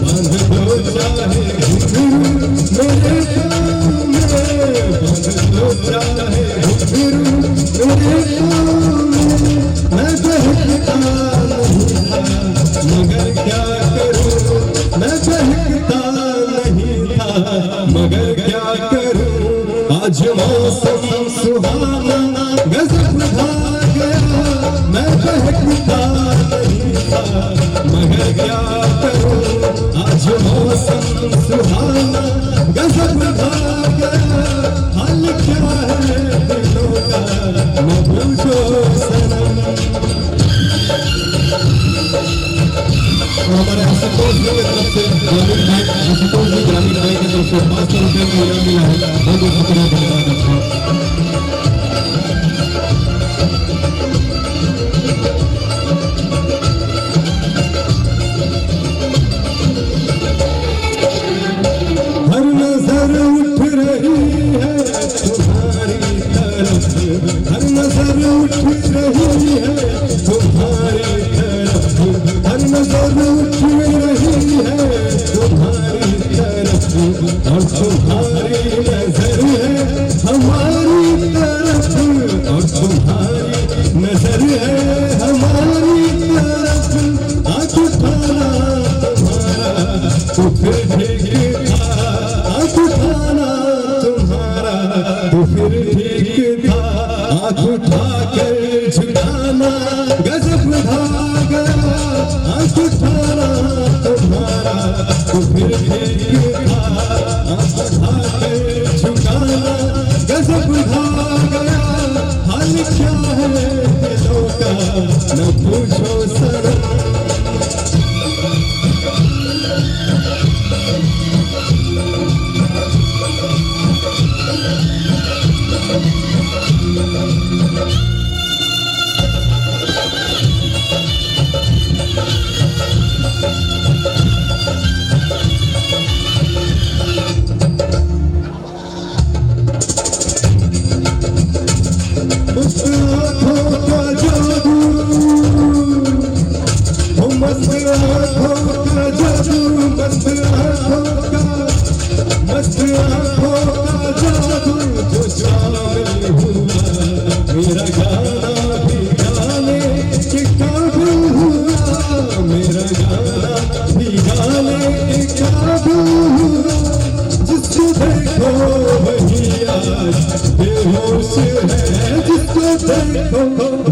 बांध दो चाहे घुंघरू मेरे पाँव में, बांध दो चाहे घुंघरू मेरे पाँव में। मैं बहकता नहीं था मगर क्या करूं, मैं बहकता नहीं था मगर क्या करूं। आज मौसम सुहाना गजब ढा गया, मैं बहकता नहीं था मगर क्या करूं। आज मौसम सुहाना गजब ढा गया, हाल क्या है दिलों का न पूछो सनम। हमारे आशुतोष जी की तरफ से ग्रामीण बैंक, आशुतोष जी ग्रामीण बैंक की तरफ से 500 रुपये का इनाम मिला है। बहुत बहुत शुक्रिया, धन्यवाद आपका। हर नजर उठ रही है तुम्हारी तरफ, हर नजर उठ रही है तुम्हारी तरफ, हर नजर उठ रही है तुम्हारी तरफ, और तुम्हारी नजर है हमारी तरफ, और तुम्हारी नजर है हमारी तरफ। आँख उठाना तुम्हारा तो फिर ठीक था, आँख उठाना तुम्हारा तो फिर ठीक था। आँख उठा कर झुकाना गजब ढा गया, आँख उठाना तुम्हारा तो फिर ठीक था। आँख उठा कर झुकाना गजब ढा गया, हाल क्या है दिलों का न पूछो सनम। मेरा गाना भी गाने के काबिल हुआ, मेरा गाना भी गाने के काबिल हुआ। जिसको देखो वही आज बेहोश है, जिसको देखो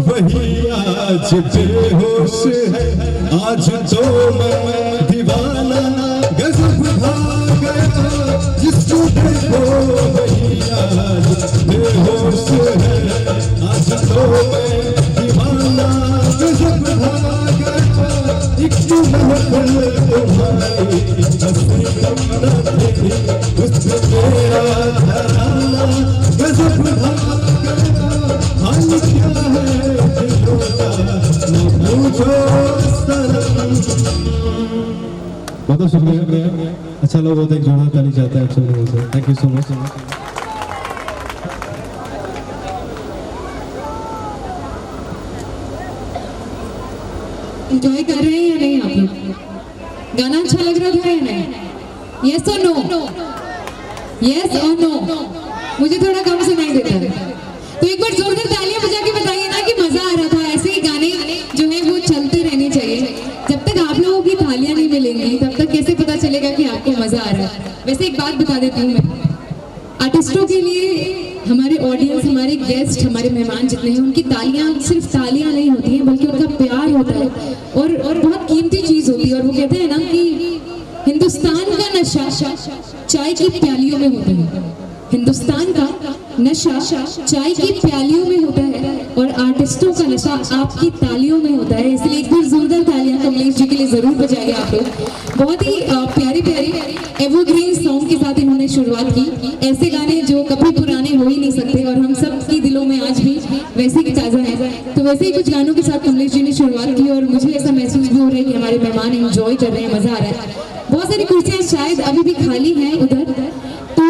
वही आज बेहोश है। आज तो मैं दीवाना गजब ढा गया, जिसको देखो वही आज बेहोश है। आज तो मैं दीवाना गजब ढा गया, एक महफिल तुम्हारी हंसी न थी, उससे मेरा घराना गजब ढा गया। हाल क्या है दिलों का न पूछो सनम। बहुत शुक्रिया, अच्छा लोग बहुत एक जोड़ा ताली चाहता है आप सब लोगों से। Thank you so much. Enjoy कर रहे हैं या नहीं आप लोग? गाना अच्छा लग रहा था या नहीं? यस और नो? यस और नो? मुझे थोड़ा कम सुनाई देता है, तो एक बार जोरदार तालियां बजा के बताइए ना कि मजा आ रहा था। ऐसे ही गाने जो है वो चलते रहने चाहिए। जब तक आप लोगों की तालियां नहीं मिलेंगी तब तक कैसे पता चलेगा कि आपको मजा आ रहा है। वैसे एक बात बता देती हूँ मैं, आर्टिस्टों के लिए हमारे ऑडियंस, हमारे गेस्ट, हमारे मेहमान जितने हैं, उनकी तालियां सिर्फ तालियां नहीं होती हैं, बल्कि उनका प्यार होता है और बहुत कीमती चीज होती है। और वो कहते हैं ना कि हिंदुस्तान का नशा चाय की प्यालियों में होता है, हिंदुस्तान का नशा चाय की प्यालियों में होता है, और आर्टिस्टों का नशा आपकी तालियों में होता है। इसलिए एक बार जोरदार तालियां कमलेश जी के लिए जरूर बजाइए आप लोग। बहुत ही प्यारी प्यारी एवरग्रीन सॉन्ग के साथ इन्होंने शुरुआत की। ऐसे गाने जो कभी पुराने हो ही नहीं सकते, और हम सब की दिलों में आज भी वैसे ही ताज़ा है। तो वैसे ही कुछ गानों के साथ कमलेश जी ने शुरुआत की, और मुझे ऐसा महसूस भी हो रहा है कि हमारे मेहमान एंजॉय कर रहे हैं, मजा आ रहा है। बहुत सारी कुर्सियाँ शायद अभी भी खाली हैं उधर, तो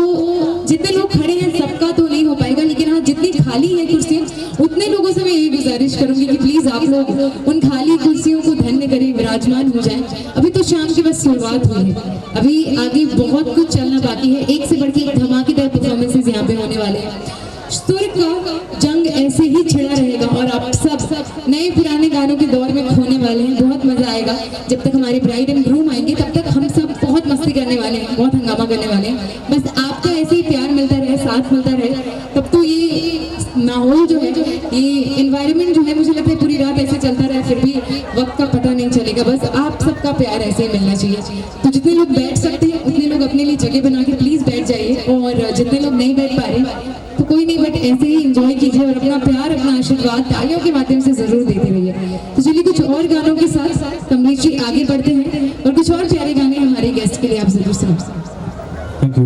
जितने लोग खड़े हैं सबका तो नहीं हो पाएगा, लेकिन हाँ जितनी खाली है कुर्सियाँ, उतने लोगों से मैं यही गुजारिश करूंगी कि प्लीज आप लोग उन खाली कुर्सियों को धन्य करें, विराजमान हो जाएं। अभी तो शाम की बस शुरुआत हुई है, अभी आगे बहुत कुछ चलना बाकी है। एक से बढ़ के एक धमाकेदार परफॉर्मेंसेज यहाँ पे होने वाले हैं। सुर का जंग ऐसे ही छिड़ा रहेगा और आप सब नए पुराने गानों के दौर में खोने वाले हैं। बहुत मजा आएगा। जब तक हमारे ब्राइड एंड ग्रूम आएंगे तब तक हम सब बहुत मस्ती करने वाले हैं, बहुत हंगामा करने वाले हैं। बस आपका ऐसे ही प्यार मिलता रहे, साथ मिलता रहे, तब तो ये माहौल जो है, ये एनवायरनमेंट जो है, मुझे लगता है पूरी रात ऐसे चलता रहे फिर भी वक्त का पता नहीं चलेगा। बस आप सबका प्यार ऐसे ही मिलना चाहिए। तो जितने लोग बैठ सकते हैं उतने लोग अपने लिए जगह बना के प्लीज बैठ जाइए, और जितने लोग नहीं बैठ पा रहे तो कोई नहीं, बट ऐसे ही एंजॉय कीजिए और अपना प्यार, अपना आशीर्वाद तालियों के माध्यम से जरूर देते रहिए। तो चलिए कुछ और गानों के साथ कमलेश जी आगे बढ़ते हैं और कुछ और प्यारे गाने हमारे गेस्ट के लिए आप जरूर सुना। Thank you.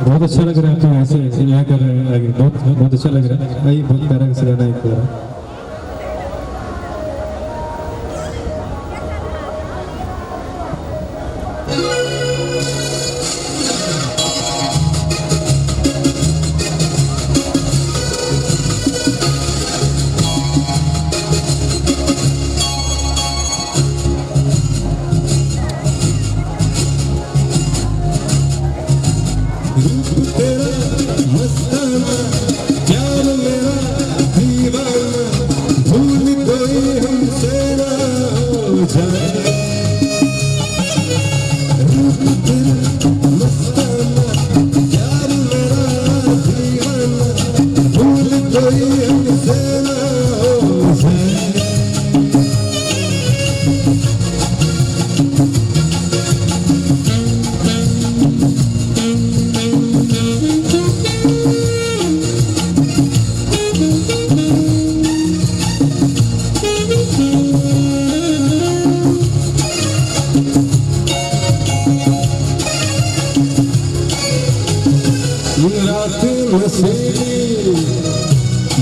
बहुत अच्छा लग रहा है आपको ऐसे यहाँ कर रहे हैं आगे, बहुत अच्छा लग रहा है। आइए बहुत प्यारा से गाना एक प्यारा।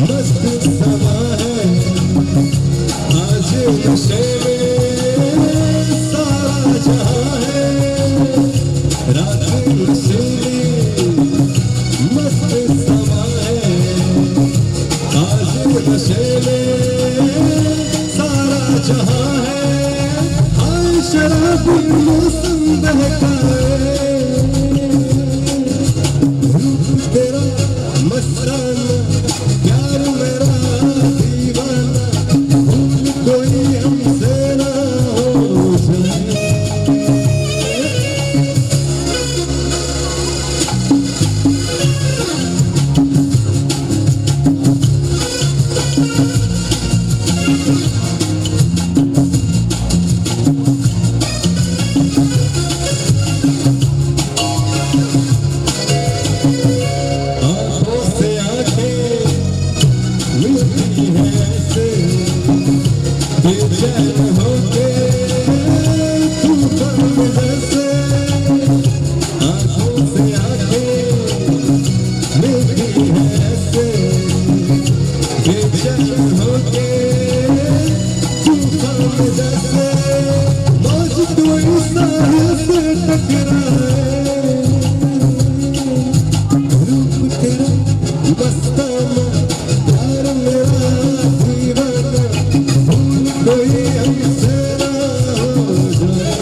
मस्त समा है आज नशे में सारा जहां है, रात नशीली मस्त समा है आज नशे में सारा जहां है। हाय शराब मौसम बहका है, रूप तेरा मस्ताना, प्यार मेरा दीवाना, भूल कोई हमसे ना हो जाए। आंखों से आंखें मिलती हैं ऐसे, बेचैन होके तूफान में जैसे। आंखों से आंखें मिलती हैं ऐसे, बेचैन होके तूफान में जैसे। मौज कोई साहिल से टकराए, रूप तेरा मस्ताना, प्यार मेरा दीवाना, भूल कोई हमसे ना हो जाए।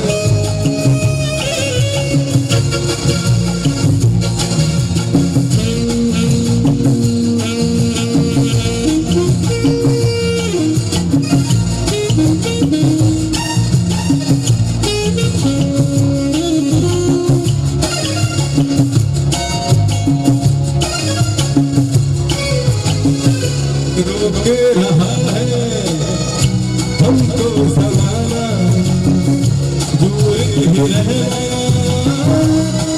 रोके रहा है हमको ज़माना, दूर ही रहना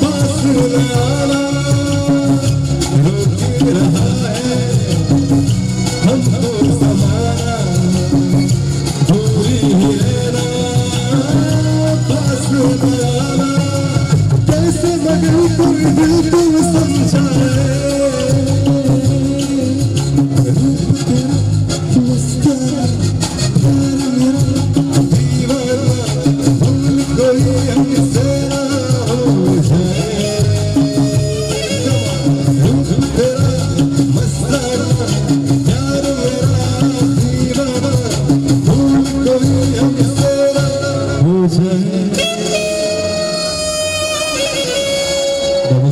पास न आना। रोके रहा है हमको ज़माना, दूर ही रहना पास न आना। कैसे मगर कोई दिल को समझाए,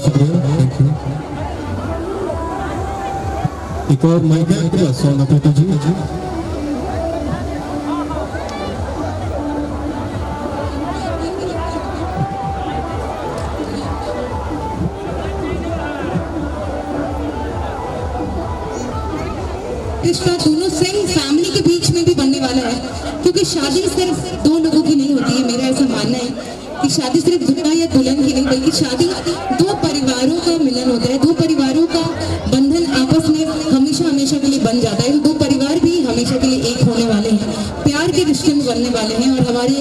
शुक्रिया, थैंक यू। एक और माइक है आपके पास, सोना पेटू जी। रिश्ता दोनों सेम फैमिली के बीच में भी बनने वाला है, क्योंकि शादी सिर्फ दो लोगों की नहीं होती है। मेरा ऐसा मानना है कि शादी सिर्फ दुल्हा या दुल्हन की नहीं, बल्कि शादी दो परिवारों का मिलन होता है। दो परिवारों का बंधन आपस में हमेशा हमेशा के लिए बन जाता है। दो परिवार भी हमेशा के लिए एक होने वाले हैं, प्यार के रिश्ते में बनने वाले हैं। और हमारे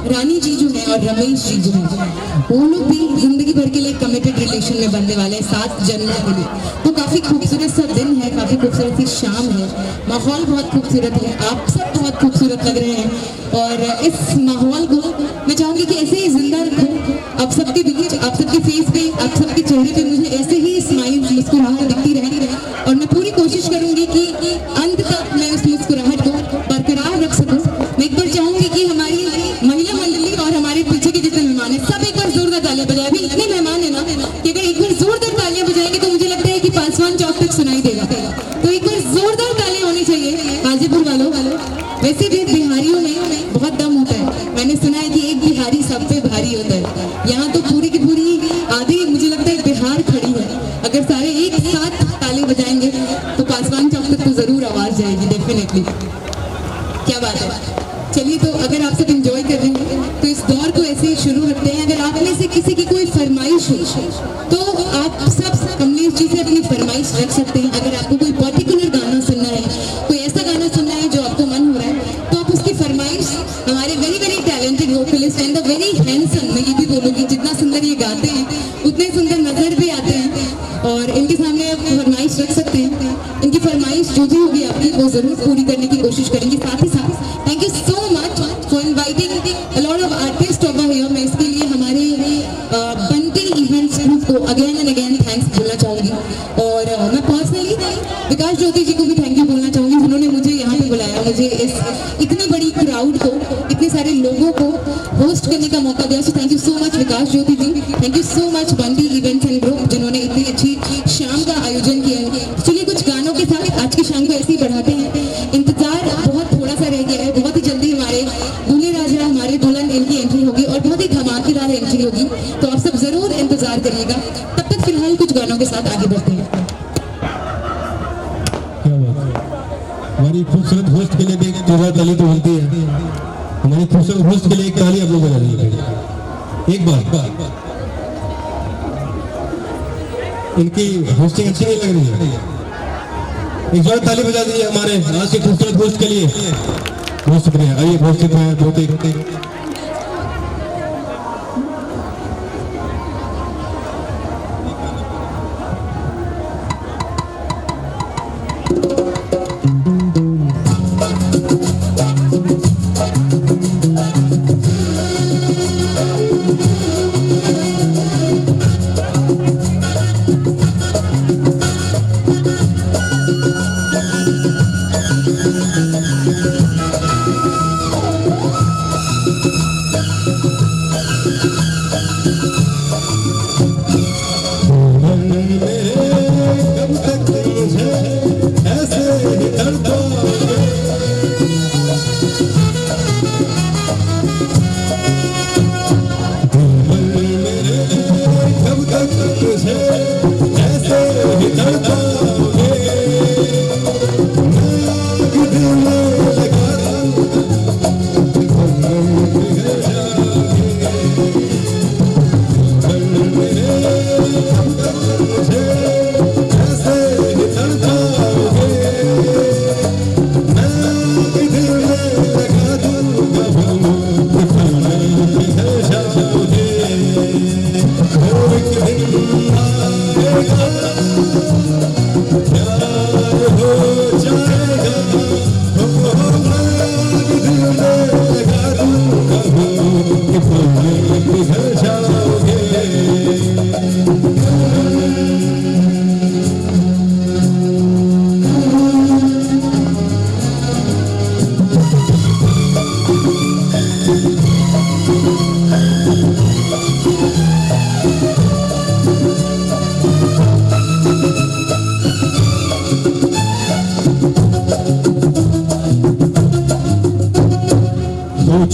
रानी जी जो हैं और रमेश जी जो हैं, वो लोग भी जिंदगी भर के लिए कमिटेड रिलेशन में बनने वाले हैं 7 जन्मों के लिए। तो काफ़ी खूबसूरत सा दिन है, काफ़ी खूबसूरत सी शाम है, माहौल बहुत खूबसूरत है, आप सब बहुत खूबसूरत लग रहे हैं। और इस माहौल को मैं चाहूँगी कि ऐसे ही जिंदा रखो आप सबके बीच, आप सबके फेस पे, आप सबके चेहरे पे मुझे ऐसे ही स्माइल, मुस्कुराहट दिखती रहे। और मैं पूरी कोशिश करूँगी कि अंत तक मैं उस मुस्कुराहट को बरकरार रख सकूँ। मैं एक बार चाहूँगी कि हमारी महिला मंडली और हमारे पीछे के जितने मेहमान हैं, सब एक बार जोरदार तालियां बजाएं। अभी इतने मेहमान है ना कि अगर एक बार जोरदार तालियां बजाएंगे तो मुझे लगता है कि पासवान चौक तक सुनाई देगा। तो एक बार जोरदार तालियां होनी चाहिए हाजीपुर वालों। वैसे भी बिहारियों में बहुत दम होता है, मैंने सुना है कि एक बिहारी सब पे भारी होता है। यहाँ तो पूरी की पूरी आधी मुझे लगता है बिहार खड़ी है। अगर सारे एक साथ ताली बजाएंगे तो पासवान चौक तक तो जरूर आवाज जाएगी, डेफिनेटली। क्या बात है। चलिए, तो अगर आप सब एंजॉय कर रहे हैं तो इस दौर को ऐसे ही शुरू रखते हैं। अगर आप में से किसी की कोई फरमाइश हो तो आप सब कमलेश जी से अपनी फरमाइश रख सकते हैं। अगर आपको कोई पर्टिकुलर गाना सुनना है, कोई ऐसा गाना सुनना है जो आपको मन हो रहा है, तो आप उसकी फरमाइश हमारे very very talented vocalist and the very handsome, मैं ये भी बोलूँगी, जितना सुंदर ये गाते हैं उतने सुंदर नजर भी आते हैं, और इनके सामने आप फरमाइश रख सकते हैं। इनकी फरमाइश जो भी होगी आपकी वो जरूर पूरी करने की कोशिश करेंगे। साथ ही साथ thank you so much for inviting a lot of artist over here. मैं इसके लिए हमारे बंटी इवेंट्स ग्रुप को अगेन एंड अगेन थैंक्स बोलना चाहूँगी। और मैं पर्सनली विकास ज्योति जी को भी थैंक यू बोलना चाहूँगी, जिन्होंने मुझे यहाँ पे बुलाया, मुझे इस इतनी बड़ी क्राउड को, इतने सारे लोगों को होस्ट करने का मौका दिया। So thank you so much Vikas Jyoti ji, thank you so much Bunty events and group, जिन्होंने इतनी अच्छी शाम का आयोजन किया है। चलिए, कुछ गानों के साथ आज की शाम को ऐसे ही बढ़ाते हैं। इंतजार बहुत थोड़ा सा रह गया है, बहुत ही जल्दी हमारे दूल्हे राजा, हमारे दुल्हन, इनकी एंट्री होगी और बहुत ही धमाकेदार एंट्री होगी, तो आप सब जरूर इंतजार करिएगा। तब तक फिलहाल कुछ गानों के साथ आगे बढ़ते हैं। क्या बात है। हमारी खूबसूरत होस्ट के लिए भी एक जोरदार ताली तो बनती है। हमारी खूबसूरत होस्ट के लिए एक ताली आप लोग बजा दीजिए एक बार। इनकी होस्टिंग अच्छी नहीं लग रही है, एक जोर ताली बजा दीजिए हमारे आज के खूबसूरत होस्ट के लिए। बहुत शुक्रिया। आइए बहुत शुक्रिया, बहुत ही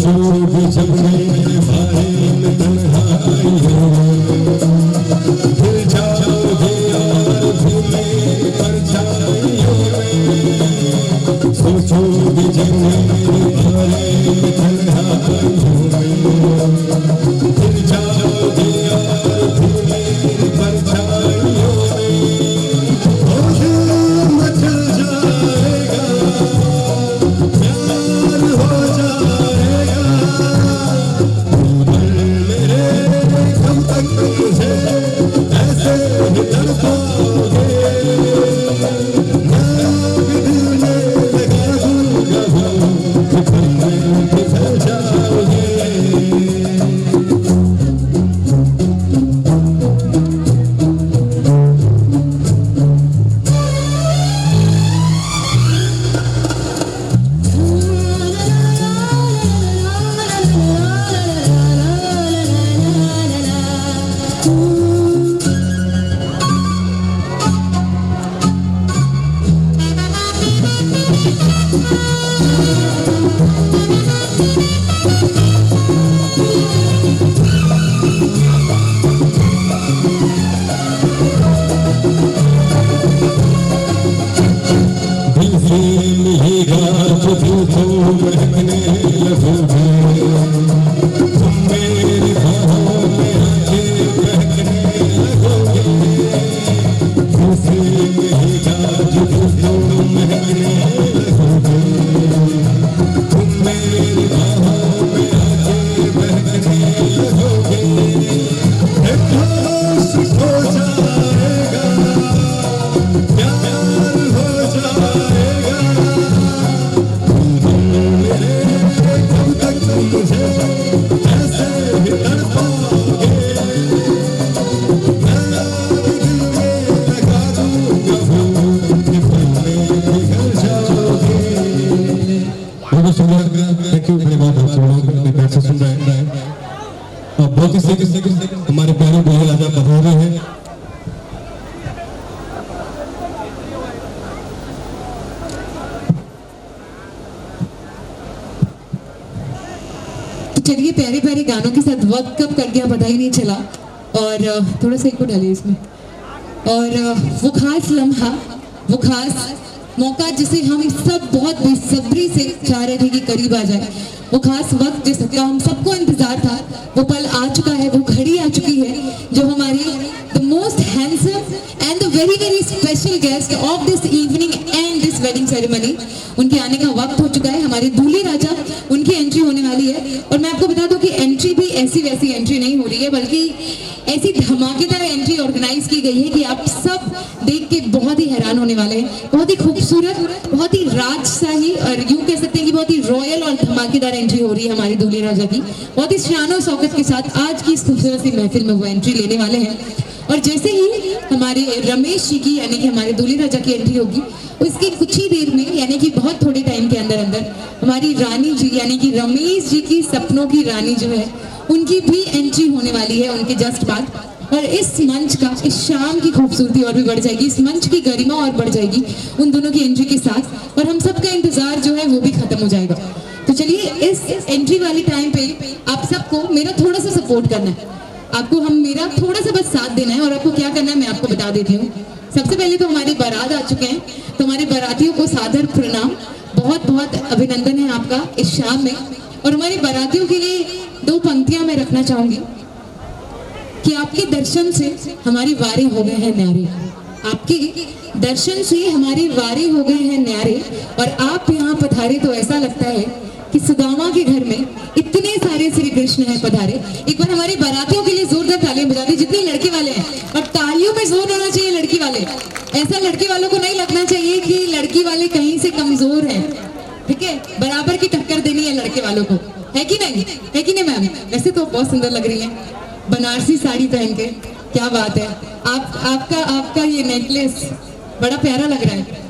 सोचोगे जब मेरे बारे में तन्हाइयों में, भूल जाओगे यार भी मेरी परछाइयों में। सोचोगे जब मेरे बारे में तन्हाइयों में, भूल जाओगे यार भी मेरी परछाइयों में। ओ दिल मचल जाएगा, प्यार हो जाएगा, दिल मेरे कब तक मुझे ऐसे ही तड़पाओगे। मैं भी दिल में लगा दूंगा वो, फिर में फिसल जाओगे। मिलेगा तो दिल को महकने लगोगे, तुम मेरी बाहों में आके बहकने लगोगे। दिल से मिलेगा जो दिल को महकने लगोगे, तुम मेरी बाहों में आके बहकने लगोगे। एक होश हो जाएगा, प्यार हो जाएगा, कब तक मुझे ऐसे ही तड़पाओगे। मैं भी दिल में लगा दूंगा वो, कि पल में पिघल जाओगे। बहुत सुंदर, थैंक यू। धन्यवाद आप सब लोग अपने प्यार से सुन रहे हैं। और बहुत ही से हमारे प्यारे दुल्हे राजा पधारे हैं। चलिए, प्यारे प्यारे गानों के साथ वक्त कब कट गया पता ही नहीं चला। और थोड़ा सा इनको डालिए इसमें। और वो खास लम्हा, वो खास मौका जिसे हम सब बहुत बेसब्री से चाह रहे थे कि करीब आ जाए, वो खास वक्त जिसका हम सबको इंतजार था, वो पल आ चुका है, वो घड़ी आ चुकी है जो हमारी the most handsome and the very very special guest of this evening and this wedding ceremony, उनके आने का वक्त हो चुका है। हमारे दूल्हे राजा, उनकी एंट्री होने वाली है। और मैं आपको बता दूं कि एंट्री भी ऐसी वैसी एंट्री नहीं हो रही है, बल्कि ऐसी धमाकेदार एंट्री ऑर्गेनाइज की गई है कि आप सब देख के बहुत ही हैरान होने वाले हैं। बहुत ही खूबसूरत, बहुत ही राजशाही और यूं कह सकते हैं कि बहुत ही रॉयल और धमाकेदार एंट्री हो रही है हमारे दूल्हे राजा की। बहुत ही शान और शौकत के साथ आज की इस खूबसूरत सी महफिल में वो एंट्री लेने वाले हैं। और जैसे ही हमारे रमेश जी की यानी कि हमारे दूल्हे राजा की एंट्री होगी, उसकी कुछ ही देर में यानी कि बहुत थोड़े टाइम के अंदर अंदर हमारी रानी जी यानी कि रमेश जी की सपनों की रानी जो है, उनकी भी एंट्री होने वाली है उनके जस्ट बाद। और इस मंच का, इस शाम की खूबसूरती और भी बढ़ जाएगी, इस मंच की गरिमा और बढ़ जाएगी उन दोनों की एंट्री के साथ। और हम सबका इंतजार जो है वो भी खत्म हो जाएगा। तो चलिए, इस एंट्री वाली टाइम पे आप सबको मेरा थोड़ा सा सपोर्ट करना है। आपको हम मेरा थोड़ा सा बस साथ देना है। और आपको क्या करना है मैं आपको बता देती हूँ। सबसे पहले तो हमारी बारात आ चुके हैं, तो हमारे बारातियों को सादर प्रणाम, बहुत बहुत अभिनंदन है आपका इस शाम में। और हमारी बारातियों के लिए दो पंक्तियां मैं रखना चाहूंगी कि आपके दर्शन से हमारी वारे हो गए हैं न्यारे, आपके दर्शन से हमारे वारे हो गए हैं न्यारे। और आप यहाँ पधारे तो ऐसा लगता है कि सुदामा के घर में इतने सारे श्री कृष्ण हैं पधारे। एक बार हमारी बारातियों के लिए जोरदार तालियां बजा दी जितने लड़के वाले हैं। और तालियों में जोर होना चाहिए लड़की वाले, ऐसा लड़के वालों को नहीं लगना चाहिए कि लड़की वाले कहीं से कमजोर हैं। ठीक है, बराबर की टक्कर देनी है लड़के वालों को, है कि नहीं? है कि नहीं मैम? वैसे तो बहुत सुंदर लग रही है बनारसी साड़ी पहन के, क्या बात है। आपका ये नेकलेस बड़ा प्यारा लग रहा है।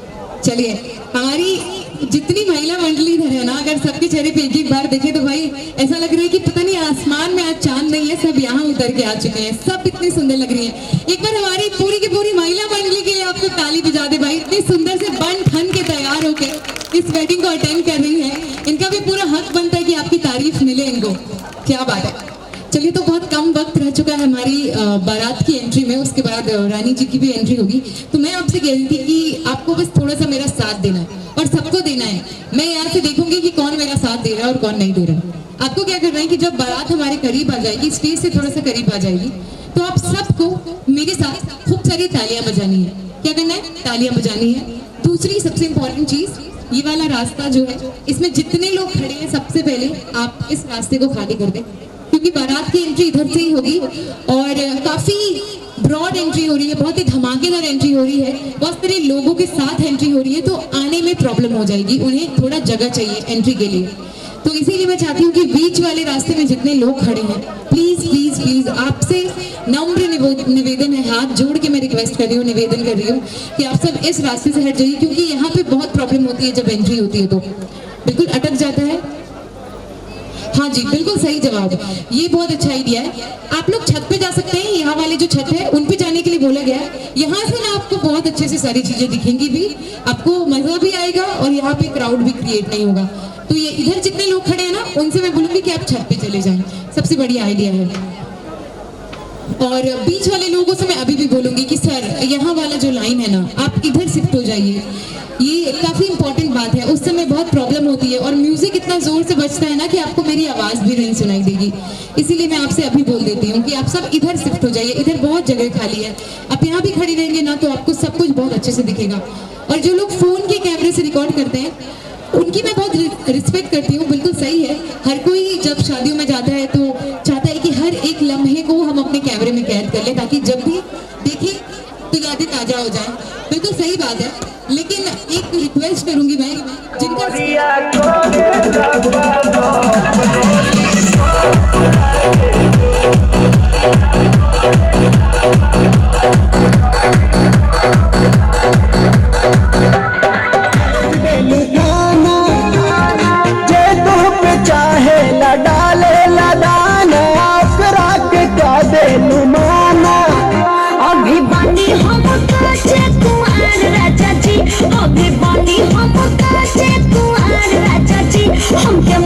चलिए, हमारी जितनी महिला मंडली इधर है ना, अगर सबके चेहरे पे एक बार देखे तो भाई ऐसा लग रहा है कि पता नहीं आसमान में आज चांद नहीं है, सब यहाँ उतर के आ चुके हैं, सब इतनी सुंदर लग रही है। एक बार हमारी पूरी की पूरी महिला मंडली के लिए आपको ताली बजा दे भाई, इतनी सुंदर से बन ठन के तैयार होकर इस वेडिंग को अटेंड कर रही है। इनका इनका भी पूरा हक बनता है कि आपकी तारीफ मिले इनको। क्या बात है। चलिए, तो बहुत कम वक्त रह चुका है हमारी बारात की एंट्री में, उसके बाद रानी जी की भी एंट्री होगी। तो मैं आपसे कह रही थी कि आपको बस थोड़ा सा मेरा साथ देना है और सबको देना है। मैं यहाँ से देखूंगी कि कौन मेरा साथ दे रहा है और कौन नहीं दे रहा है। आपको क्या करना है कि जब बारात हमारे करीब आ जाएगी, स्टेज से थोड़ा सा करीब आ जाएगी, तो आप सबको मेरे साथ खूब सारी तालियां बजानी है। क्या करना है? तालियां बजानी है। दूसरी सबसे इंपॉर्टेंट चीज, ये वाला रास्ता जो है, इसमें जितने लोग खड़े हैं सबसे पहले आप इस रास्ते को खाली कर दें, क्योंकि बारात की एंट्री इधर से ही होगी और काफी ब्रॉड एंट्री हो रही है, बहुत ही धमाकेदार एंट्री हो रही है, बहुत सारे लोगों के साथ एंट्री हो रही है, तो आने में प्रॉब्लम हो जाएगी, उन्हें थोड़ा जगह चाहिए एंट्री के लिए। तो इसीलिए मैं चाहती हूँ कि बीच वाले रास्ते में जितने लोग खड़े हैं, प्लीज प्लीज प्लीज आपसे नम्र निवेदन है, हाथ जोड़ के मैं रिक्वेस्ट कर रही हूँ, निवेदन कर रही हूँ कि आप सब इस रास्ते से हट जाइए, क्योंकि यहाँ पे बहुत प्रॉब्लम होती है जब एंट्री होती है, तो बिल्कुल अटक जाता है। हाँ जी, बिल्कुल सही जवाब, ये बहुत अच्छा आइडिया है। आप लोग छत पे जा सकते हैं, यहाँ वाले जो छत है उन पे जाने के लिए बोला गया है। यहाँ से ना आपको बहुत अच्छे से सारी चीजें दिखेंगी भी, आपको मजा भी आएगा और यहाँ पे क्राउड भी क्रिएट नहीं होगा। तो ये इधर जितने लोग खड़े हैं ना, उनसे मैं बोलूंगी कि आप छत पे चले जाएं, सबसे बढ़िया आइडिया है। और बीच वाले लोगों से मैं अभी भी बोलूंगी कि सर, यहाँ वाला जो लाइन है ना, आप इधर शिफ्ट हो जाइए। ये काफी इंपॉर्टेंट बात है, उस समय बहुत प्रॉब्लम होती है और म्यूजिक इतना जोर से बजता है ना कि आपको मेरी आवाज भी नहीं सुनाई देगी। इसीलिए मैं आपसे अभी बोल देती हूँ कि आप सब इधर शिफ्ट हो जाइए, इधर बहुत जगह खाली है। आप यहाँ भी खड़ी रहेंगे ना तो आपको सब कुछ बहुत अच्छे से दिखेगा। और जो लोग फोन के कैमरे से रिकॉर्ड करते हैं, उनकी मैं बहुत रिस्पेक्ट करती हूँ, बिल्कुल सही है। हर कोई जब शादियों में जाता है तो चाहता है कि हर एक लम्हे को हम अपने कैमरे में कैद कर ले, ताकि जब भी देखें तो यादें ताजा हो जाए। बिल्कुल सही बात है, लेकिन एक रिक्वेस्ट करूंगी मैं, जिनका हमके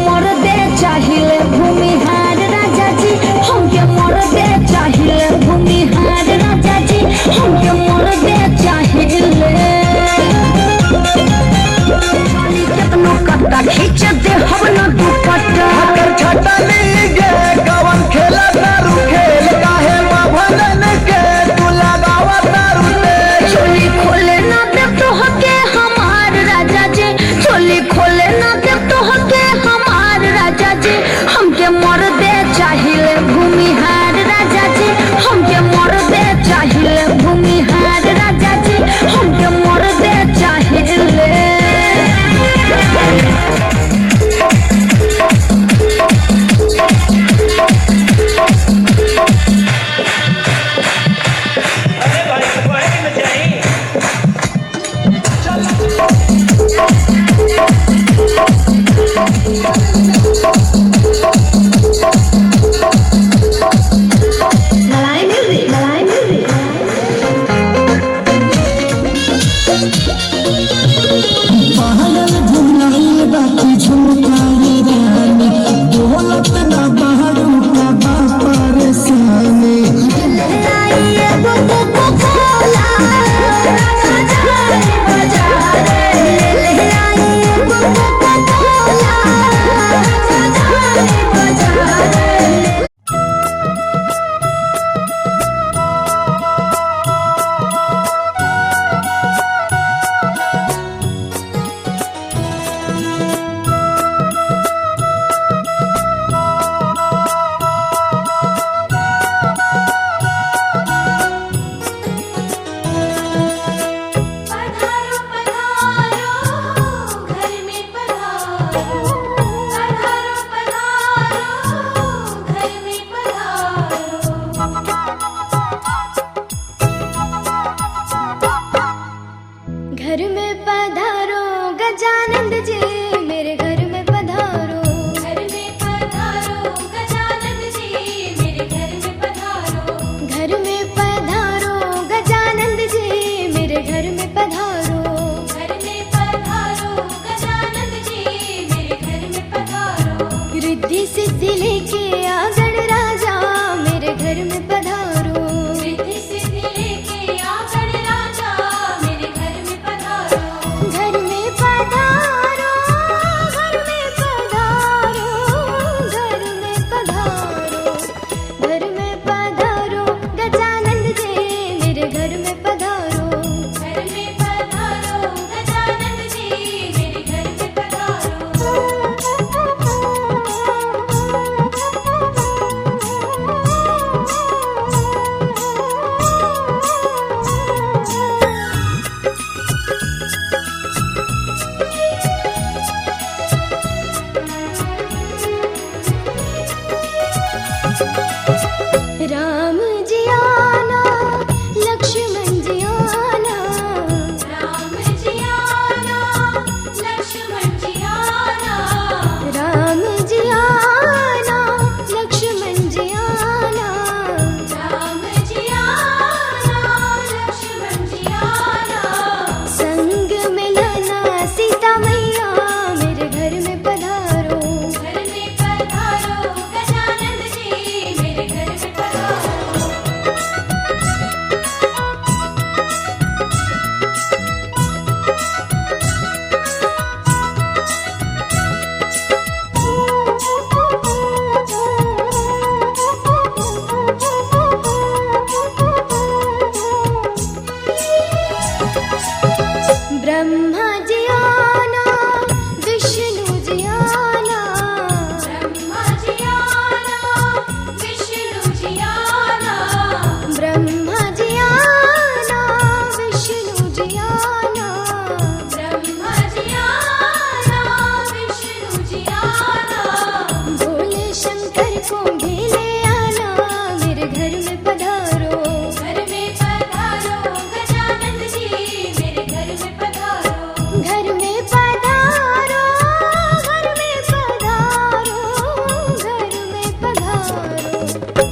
घर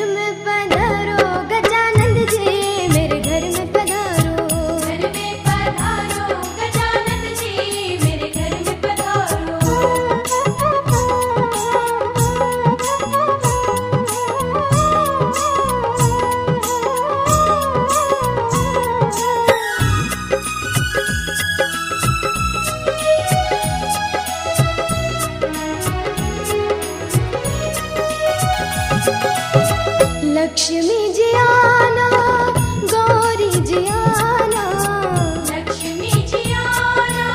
में पधारो गजानंद जी, मेरे घर में पधारो। घर में पधारो गजानंद जी, मेरे घर में पधारो। लक्ष्मी जी आना, गौरी जी आना। लक्ष्मी जी आना,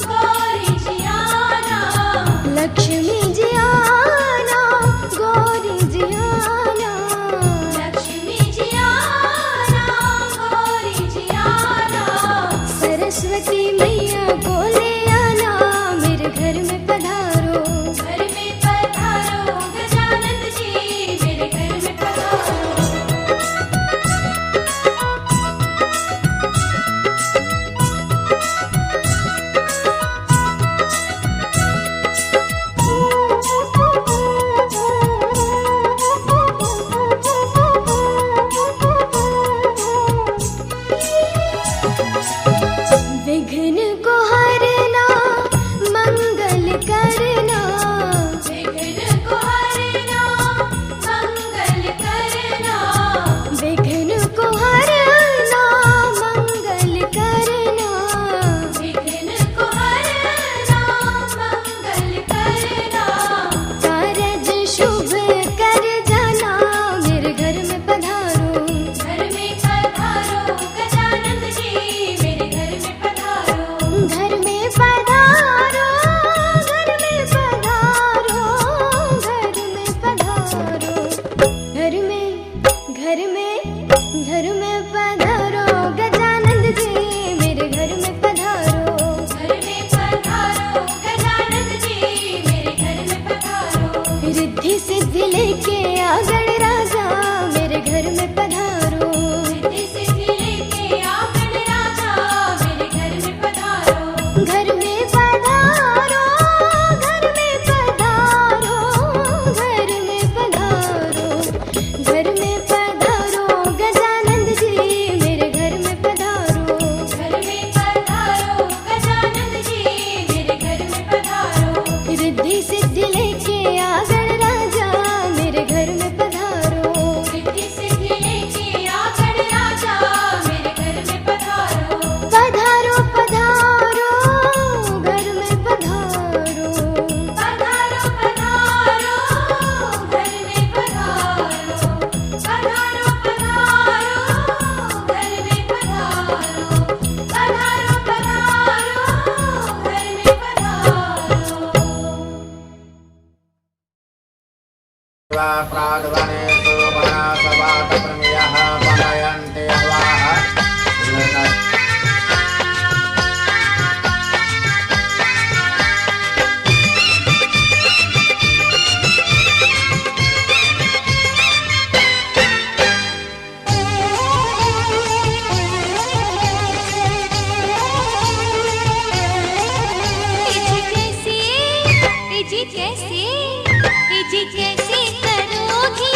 गौरी जी आना। लक्ष्मी जी आना, गौरी जी आना। लक्ष्मी जी आना, गौरी जी आना। सरस्वती मैया को ले आना, मेरे घर में पधारो। घर में पधारो गजानंद जी, मेरे घर में पधारो। विघ्न को हरना, मंगल करना। विघ्न को हरना, मंगल करना। विघ्न को हरना, मंगल करना। विघ्न को हरना, मंगल करना। कारज शुभ कर जाना, मेरे घर में पधारो। घर में पधारो गजानंद जी, मेरे घर में पधारो। घर में पधारो, घर में पधारो, घर में पधारो। घर में पधारो गजानंद जी, मेरे घर में पधारो। घर में पधारो गजानंद जी, मेरे घर में पधारो। रिद्धि सिद्धि लेके आ गण राजा, मेरे घर में पधारो। रिद्धि सिद्धि लेके आ गण राजा, मेरे घर में पधारो। घर में पधारो, घर में पधारो, घर में पधारो। घर में पधारो गजानंद जी, मेरे घर में पधारो। घर में पधारो गजानंद जी, मेरे घर में पधारो। रिद्धि सिद्धि लेके आ गण राजा, मेरे घर में पधारो। रिद्धि सिद्धि लेके आ गण राजा, मेरे घर में पधारो। पधारो पधारो, घर में पधारो। पधारो पधारो, घर में पधारो। पधारो पधारो, घर में पधारो। पधारो पधारो, घर में पधारो। प्राग्वनेषु वनसवातप्रमियः पनयन्ति अवाः। जी कैसे करोगी